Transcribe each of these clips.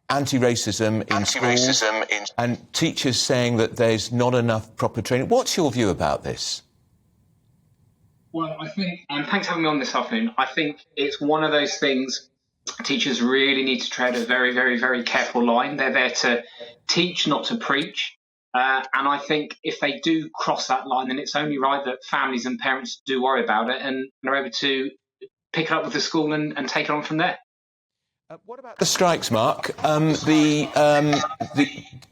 anti-racism in schools and teachers saying that there's not enough proper training. What's your view about this? Well, I think, and thanks for having me on this afternoon, I think it's one of those things teachers really need to tread a very, very, very careful line. They're there to teach, not to preach. And I think if they do cross that line, then it's only right that families and parents do worry about it and are able to pick it up with the school and take it on from there. What about the strikes, Mark? The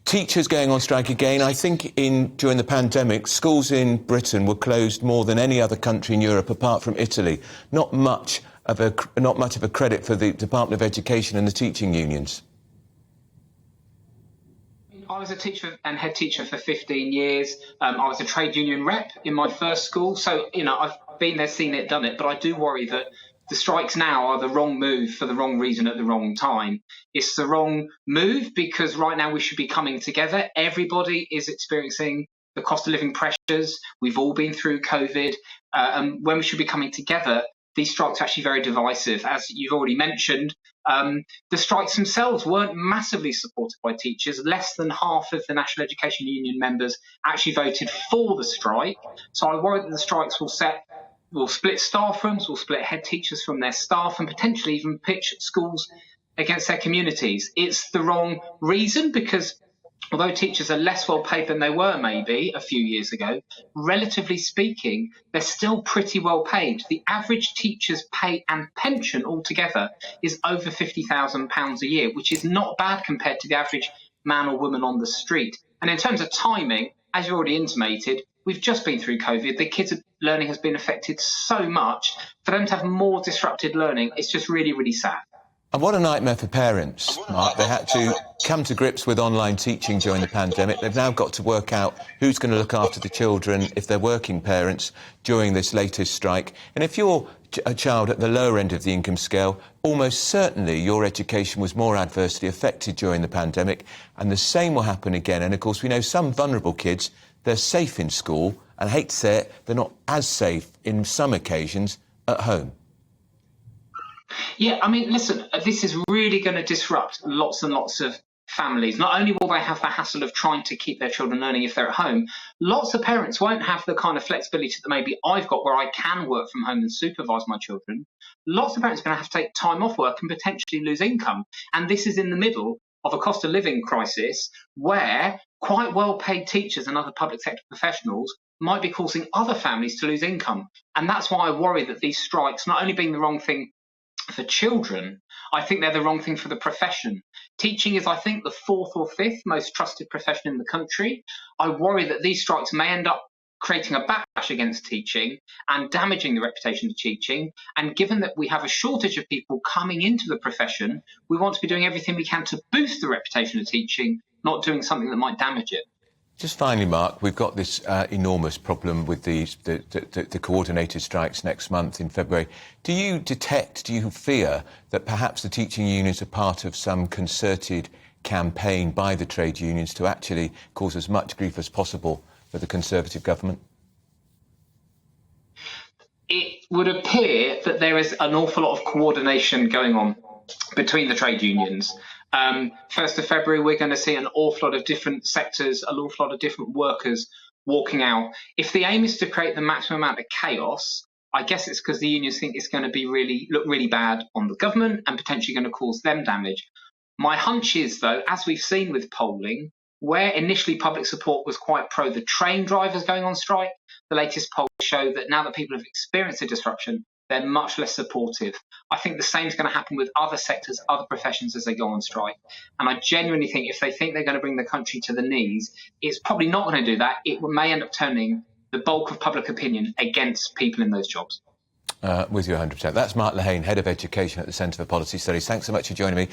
teachers going on strike again. I think during the pandemic, schools in Britain were closed more than any other country in Europe, apart from Italy. Not much of a credit for the Department of Education and the teaching unions. I was a teacher and head teacher for 15 years. I was a trade union rep in my first school. So, I've been there, seen it, done it. But I do worry that the strikes now are the wrong move for the wrong reason at the wrong time. It's the wrong move because right now we should be coming together. Everybody is experiencing the cost of living pressures. We've all been through COVID. And when we should be coming together, these strikes are actually very divisive. As you've already mentioned, the strikes themselves weren't massively supported by teachers. Less than half of the National Education Union members actually voted for the strike. So I worry that the strikes will split staff rooms, will split head teachers from their staff and potentially even pitch schools against their communities. It's the wrong reason because although teachers are less well paid than they were maybe a few years ago, relatively speaking, they're still pretty well paid. The average teacher's pay and pension altogether is over £50,000 a year, which is not bad compared to the average man or woman on the street. And in terms of timing, as you already intimated, we've just been through COVID. The kids' learning has been affected so much. For them to have more disrupted learning, it's just really, really sad. And what a nightmare for parents, Mark. They had to come to grips with online teaching during the pandemic. They've now got to work out who's going to look after the children if they're working parents during this latest strike. And if you're a child at the lower end of the income scale, almost certainly your education was more adversely affected during the pandemic. And the same will happen again. And, of course, we know some vulnerable kids, they're safe in school. And I hate to say it, they're not as safe in some occasions at home. Yeah, I mean, listen, this is really going to disrupt lots and lots of families. Not only will they have the hassle of trying to keep their children learning if they're at home, lots of parents won't have the kind of flexibility that maybe I've got where I can work from home and supervise my children. Lots of parents are going to have to take time off work and potentially lose income. And this is in the middle of a cost of living crisis where quite well-paid teachers and other public sector professionals might be causing other families to lose income. And that's why I worry that these strikes, not only being the wrong thing for children, I think they're the wrong thing for the profession. Teaching is, I think, the fourth or fifth most trusted profession in the country. I worry that these strikes may end up creating a backlash against teaching and damaging the reputation of teaching. And given that we have a shortage of people coming into the profession, we want to be doing everything we can to boost the reputation of teaching, not doing something that might damage it. Just finally, Mark, we've got this enormous problem with the coordinated strikes next month in February. Do you fear that perhaps the teaching unions are part of some concerted campaign by the trade unions to actually cause as much grief as possible for the Conservative government? It would appear that there is an awful lot of coordination going on between the trade unions. 1st of February, we're going to see an awful lot of different sectors, an awful lot of different workers walking out. If the aim is to create the maximum amount of chaos, I guess it's because the unions think it's going to look really bad on the government and potentially going to cause them damage. My hunch is, though, as we've seen with polling, where initially public support was quite pro the train drivers going on strike, the latest polls show that now that people have experienced a disruption, they're much less supportive. I think the same is going to happen with other sectors, other professions as they go on strike. And I genuinely think if they think they're going to bring the country to the knees, it's probably not going to do that. It may end up turning the bulk of public opinion against people in those jobs. With you 100%. That's Mark Lehain, Head of Education at the Centre for Policy Studies. Thanks so much for joining me.